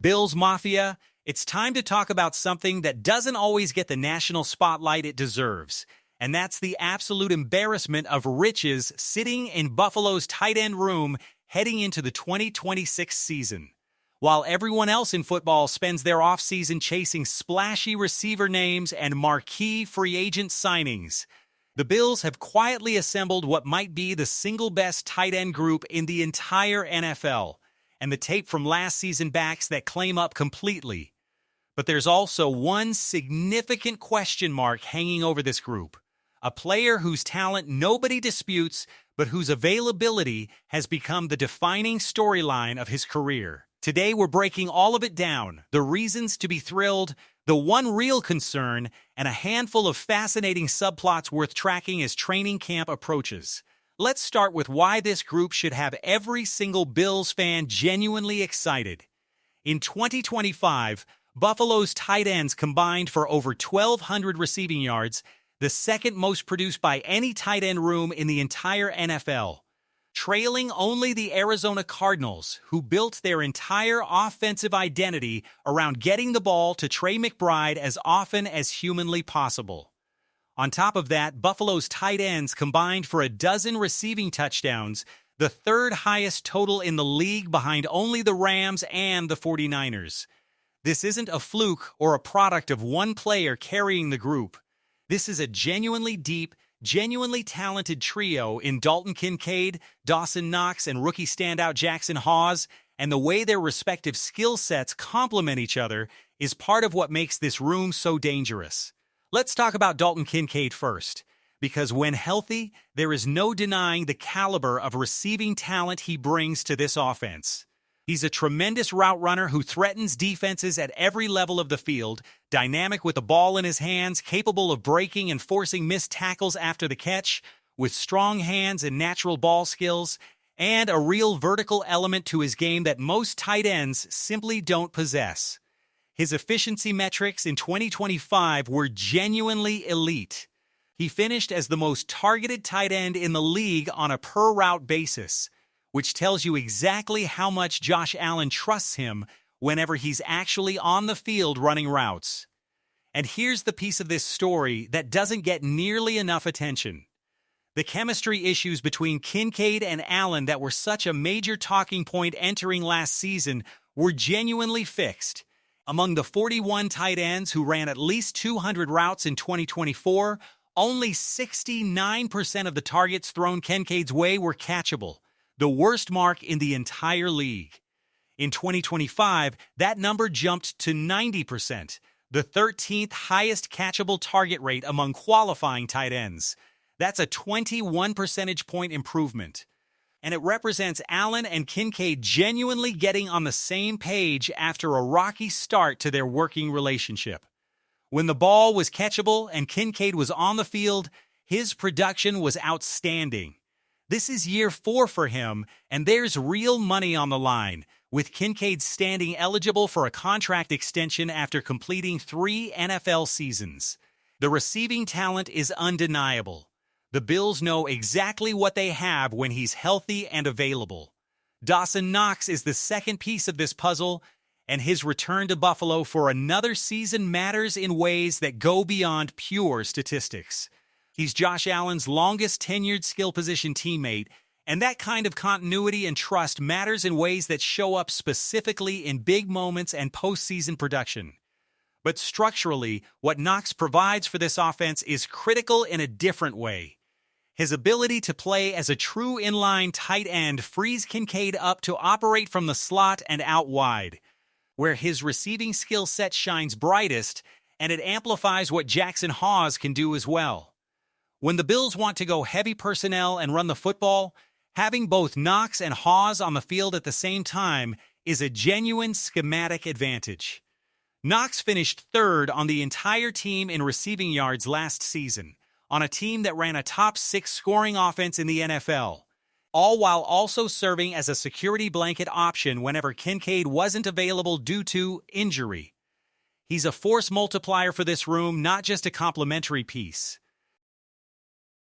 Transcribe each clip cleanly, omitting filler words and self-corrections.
Bills Mafia, it's time to talk about something that doesn't always get the national spotlight it deserves, and that's the absolute embarrassment of riches sitting in Buffalo's tight end room heading into the 2026 season. While everyone else in football spends their offseason chasing splashy receiver names and marquee free agent signings, the Bills have quietly assembled what might be the single best tight end group in the entire NFL, and the tape from last season backs that claim up completely. But there's also one significant question mark hanging over this group. A player whose talent nobody disputes, but whose availability has become the defining storyline of his career. Today we're breaking all of it down, the reasons to be thrilled, the one real concern, and a handful of fascinating subplots worth tracking as training camp approaches. Let's start with why this group should have every single Bills fan genuinely excited. In 2025, Buffalo's tight ends combined for over 1,200 receiving yards, the second most produced by any tight end room in the entire NFL, trailing only the Arizona Cardinals, who built their entire offensive identity around getting the ball to Trey McBride as often as humanly possible. On top of that, Buffalo's tight ends combined for a dozen receiving touchdowns, the third highest total in the league behind only the Rams and the 49ers. This isn't a fluke or a product of one player carrying the group. This is a genuinely deep, genuinely talented trio in Dalton Kincaid, Dawson Knox, and rookie standout Jackson Hawes, and the way their respective skill sets complement each other is part of what makes this room so dangerous. Let's talk about Dalton Kincaid first, because when healthy, there is no denying the caliber of receiving talent he brings to this offense. He's a tremendous route runner who threatens defenses at every level of the field, dynamic with the ball in his hands, capable of breaking and forcing missed tackles after the catch, with strong hands and natural ball skills, and a real vertical element to his game that most tight ends simply don't possess. His efficiency metrics in 2025 were genuinely elite. He finished as the most targeted tight end in the league on a per-route basis, which tells you exactly how much Josh Allen trusts him whenever he's actually on the field running routes. And here's the piece of this story that doesn't get nearly enough attention. The chemistry issues between Kincaid and Allen that were such a major talking point entering last season were genuinely fixed. Among the 41 tight ends who ran at least 200 routes in 2024, only 69% of the targets thrown Kincaid's way were catchable, the worst mark in the entire league. In 2025, that number jumped to 90%, the 13th highest catchable target rate among qualifying tight ends. That's a 21 percentage point improvement. And it represents Allen and Kincaid genuinely getting on the same page after a rocky start to their working relationship. When the ball was catchable and Kincaid was on the field, his production was outstanding. This is year 4 for him, and there's real money on the line, with Kincaid standing eligible for a contract extension after completing 3 NFL seasons. The receiving talent is undeniable. The Bills know exactly what they have when he's healthy and available. Dawson Knox is the second piece of this puzzle, and his return to Buffalo for another season matters in ways that go beyond pure statistics. He's Josh Allen's longest tenured skill position teammate, and that kind of continuity and trust matters in ways that show up specifically in big moments and postseason production. But structurally, what Knox provides for this offense is critical in a different way. His ability to play as a true inline tight end frees Kincaid up to operate from the slot and out wide, where his receiving skill set shines brightest, and it amplifies what Jackson Hawes can do as well. When the Bills want to go heavy personnel and run the football, having both Knox and Hawes on the field at the same time is a genuine schematic advantage. Knox finished 3rd on the entire team in receiving yards last season, on a team that ran a top 6 scoring offense in the NFL, all while also serving as a security blanket option whenever Kincaid wasn't available due to injury. He's a force multiplier for this room, not just a complementary piece.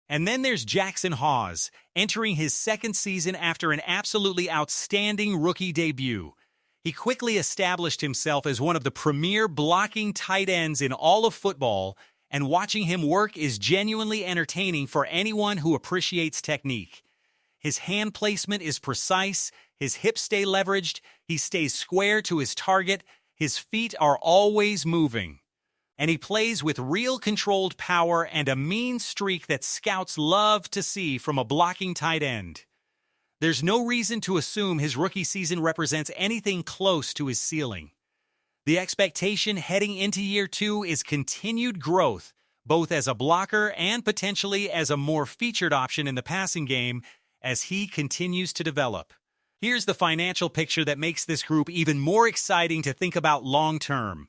And then there's Jackson Hawes, entering his 2nd season after an absolutely outstanding rookie debut. He quickly established himself as one of the premier blocking tight ends in all of football, and watching him work is genuinely entertaining for anyone who appreciates technique. His hand placement is precise, his hips stay leveraged, he stays square to his target, his feet are always moving. And he plays with real controlled power and a mean streak that scouts love to see from a blocking tight end. There's no reason to assume his rookie season represents anything close to his ceiling. The expectation heading into year 2 is continued growth, both as a blocker and potentially as a more featured option in the passing game as he continues to develop. Here's the financial picture that makes this group even more exciting to think about long-term.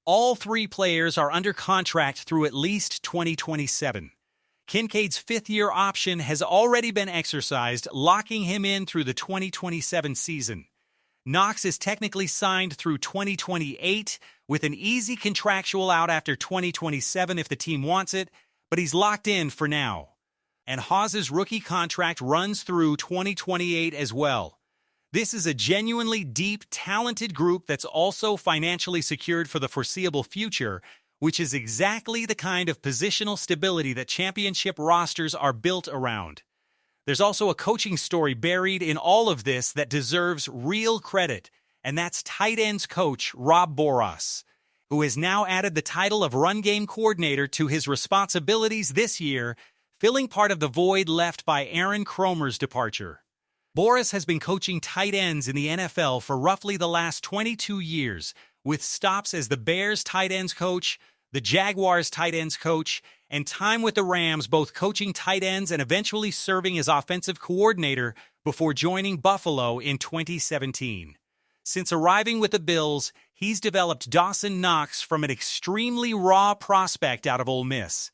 All 3 players are under contract through at least 2027. Kincaid's 5th-year option has already been exercised, locking him in through the 2027 season. Knox is technically signed through 2028, with an easy contractual out after 2027 if the team wants it, but he's locked in for now. And Hawes's rookie contract runs through 2028 as well. This is a genuinely deep, talented group that's also financially secured for the foreseeable future, which is exactly the kind of positional stability that championship rosters are built around. There's also a coaching story buried in all of this that deserves real credit, and that's tight ends coach Rob Boras, who has now added the title of run game coordinator to his responsibilities this year, filling part of the void left by Aaron Kromer's departure. Boras has been coaching tight ends in the NFL for roughly the last 22 years, with stops as the Bears tight ends coach, the Jaguars tight ends coach, and time with the Rams, both coaching tight ends and eventually serving as offensive coordinator before joining Buffalo in 2017. Since arriving with the Bills, he's developed Dawson Knox from an extremely raw prospect out of Ole Miss.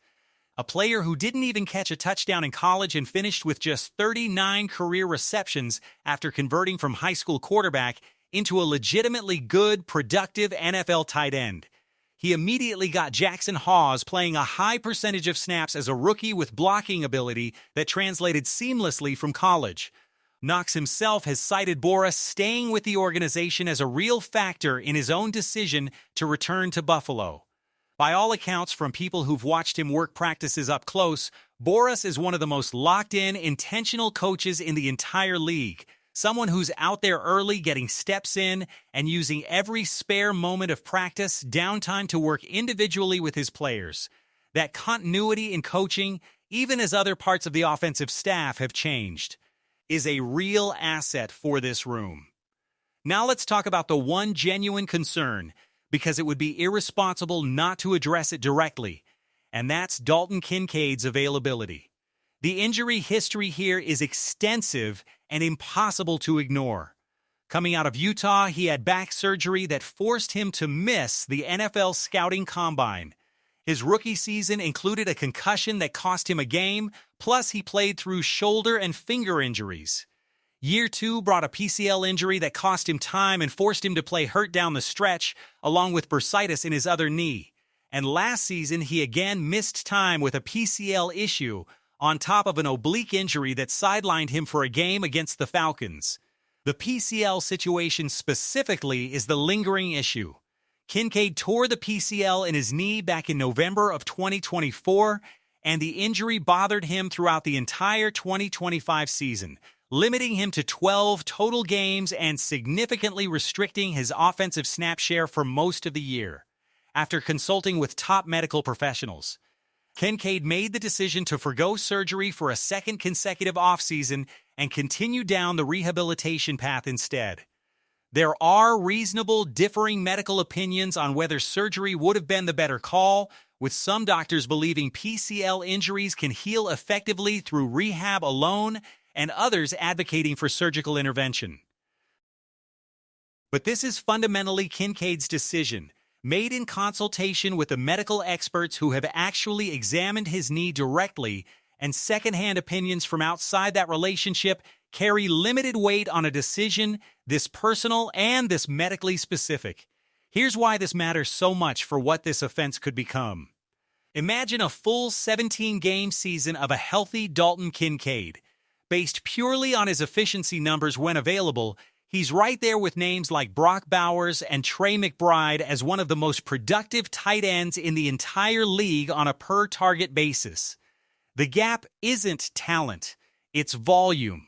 A player who didn't even catch a touchdown in college and finished with just 39 career receptions after converting from high school quarterback into a legitimately good, productive NFL tight end. He immediately got Jackson Hawes playing a high percentage of snaps as a rookie with blocking ability that translated seamlessly from college. Knox himself has cited Boras staying with the organization as a real factor in his own decision to return to Buffalo. By all accounts from people who've watched him work practices up close, Boras is one of the most locked-in, intentional coaches in the entire league. Someone who's out there early, getting steps in, and using every spare moment of practice, downtime to work individually with his players. That continuity in coaching, even as other parts of the offensive staff have changed, is a real asset for this room. Now let's talk about the one genuine concern, because it would be irresponsible not to address it directly, and that's Dalton Kincaid's availability. The injury history here is extensive and impossible to ignore. Coming out of Utah, he had back surgery that forced him to miss the NFL scouting combine. His rookie season included a concussion that cost him a game, plus he played through shoulder and finger injuries. Year 2 brought a PCL injury that cost him time and forced him to play hurt down the stretch, along with bursitis in his other knee. And last season, he again missed time with a PCL issue, on top of an oblique injury that sidelined him for a game against the Falcons. The PCL situation specifically is the lingering issue. Kincaid tore the PCL in his knee back in November of 2024, and the injury bothered him throughout the entire 2025 season, limiting him to 12 total games and significantly restricting his offensive snap share for most of the year. After consulting with top medical professionals, Kincaid made the decision to forgo surgery for a second consecutive offseason and continue down the rehabilitation path instead. There are reasonable, differing medical opinions on whether surgery would have been the better call, with some doctors believing PCL injuries can heal effectively through rehab alone, and others advocating for surgical intervention. But this is fundamentally Kincaid's decision, made in consultation with the medical experts who have actually examined his knee directly, and secondhand opinions from outside that relationship carry limited weight on a decision this personal and this medically specific. Here's why this matters so much for what this offense could become. Imagine a full 17-game season of a healthy Dalton Kincaid. Based purely on his efficiency numbers when available, He's right there with names like Brock Bowers and Trey McBride as one of the most productive tight ends in the entire league on a per-target basis. The gap isn't talent, it's volume.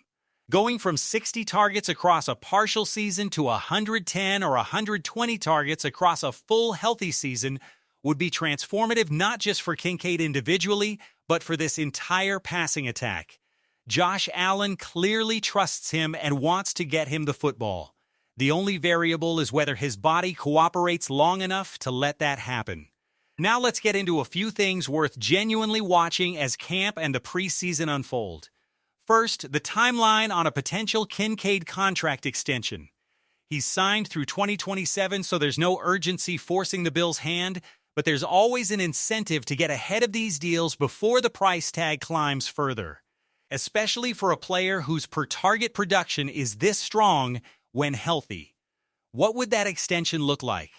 Going from 60 targets across a partial season to 110 or 120 targets across a full healthy season would be transformative not just for Kincaid individually, but for this entire passing attack. Josh Allen clearly trusts him and wants to get him the football. The only variable is whether his body cooperates long enough to let that happen. Now let's get into a few things worth genuinely watching as camp and the preseason unfold. First, the timeline on a potential Kincaid contract extension. He's signed through 2027, so there's no urgency forcing the Bills' hand, but there's always an incentive to get ahead of these deals before the price tag climbs further, especially for a player whose per-target production is this strong when healthy. What would that extension look like?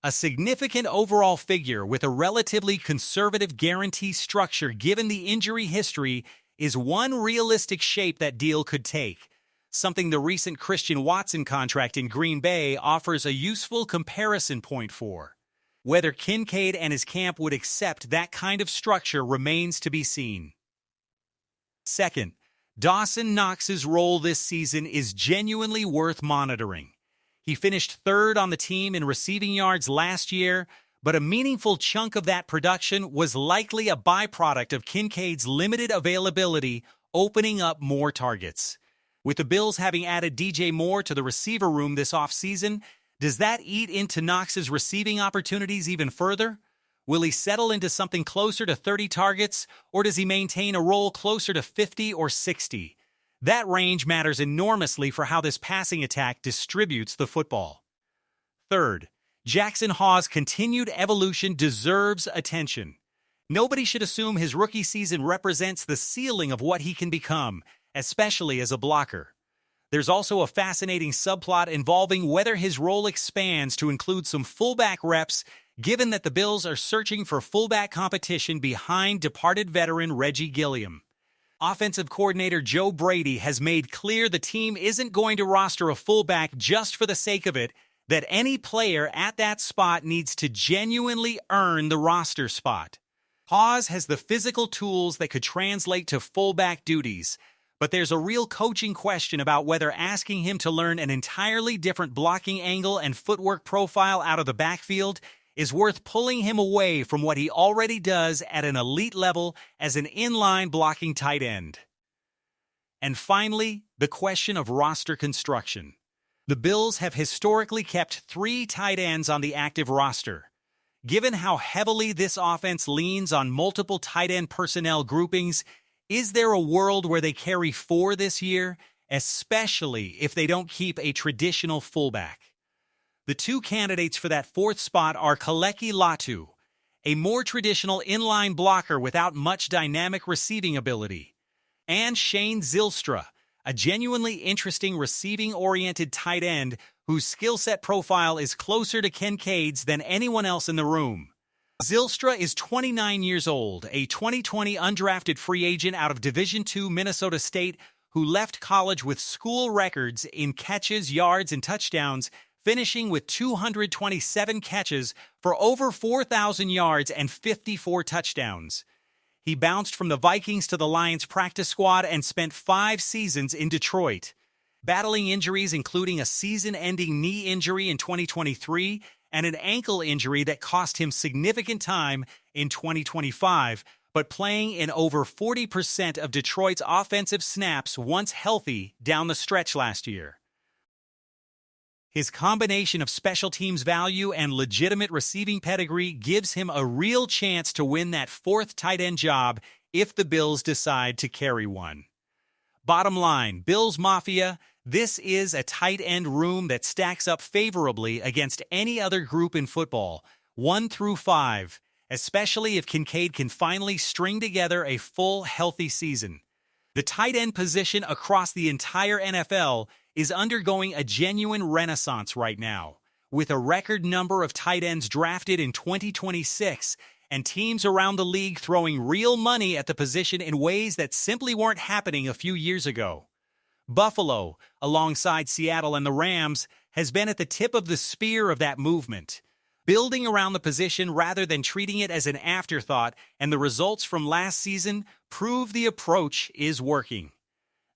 A significant overall figure with a relatively conservative guarantee structure given the injury history is one realistic shape that deal could take, something the recent Christian Watson contract in Green Bay offers a useful comparison point for. Whether Kincaid and his camp would accept that kind of structure remains to be seen. Second, Dawson Knox's role this season is genuinely worth monitoring. He finished third on the team in receiving yards last year, but a meaningful chunk of that production was likely a byproduct of Kincaid's limited availability, opening up more targets. With the Bills having added DJ Moore to the receiver room this offseason, does that eat into Knox's receiving opportunities even further? Will he settle into something closer to 30 targets, or does he maintain a role closer to 50 or 60? That range matters enormously for how this passing attack distributes the football. Third, Jackson Hawes' continued evolution deserves attention. Nobody should assume his rookie season represents the ceiling of what he can become, especially as a blocker. There's also a fascinating subplot involving whether his role expands to include some fullback reps, given that the Bills are searching for fullback competition behind departed veteran Reggie Gilliam. Offensive coordinator Joe Brady has made clear the team isn't going to roster a fullback just for the sake of it, that any player at that spot needs to genuinely earn the roster spot. Hawes has the physical tools that could translate to fullback duties, but there's a real coaching question about whether asking him to learn an entirely different blocking angle and footwork profile out of the backfield is worth pulling him away from what he already does at an elite level as an inline blocking tight end. And finally, the question of roster construction. The Bills have historically kept 3 tight ends on the active roster. Given how heavily this offense leans on multiple tight end personnel groupings, is there a world where they carry 4 this year, especially if they don't keep a traditional fullback? The 2 candidates for that 4th spot are Kaleki Latu, a more traditional inline blocker without much dynamic receiving ability, and Shane Zylstra, a genuinely interesting receiving-oriented tight end whose skill set profile is closer to Kincaid's than anyone else in the room. Zylstra is 29 years old, a 2020 undrafted free agent out of Division II Minnesota State who left college with school records in catches, yards, and touchdowns, finishing with 227 catches for over 4,000 yards and 54 touchdowns. He bounced from the Vikings to the Lions practice squad and spent 5 seasons in Detroit, battling injuries including a season-ending knee injury in 2023 and an ankle injury that cost him significant time in 2025, but playing in over 40% of Detroit's offensive snaps once healthy down the stretch last year. His combination of special teams value and legitimate receiving pedigree gives him a real chance to win that 4th tight end job if the Bills decide to carry one. Bottom line, Bills Mafia, this is a tight end room that stacks up favorably against any other group in football, 1 through 5, especially if Kincaid can finally string together a full, healthy season. The tight end position across the entire NFL is undergoing a genuine renaissance right now, with a record number of tight ends drafted in 2026 and teams around the league throwing real money at the position in ways that simply weren't happening a few years ago. Buffalo, alongside Seattle and the Rams, has been at the tip of the spear of that movement, building around the position rather than treating it as an afterthought, and the results from last season prove the approach is working.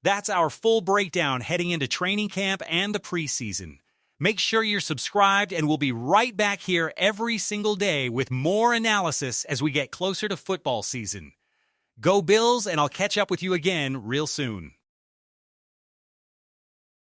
That's our full breakdown heading into training camp and the preseason. Make sure you're subscribed, and we'll be right back here every single day with more analysis as we get closer to football season. Go Bills, and I'll catch up with you again real soon.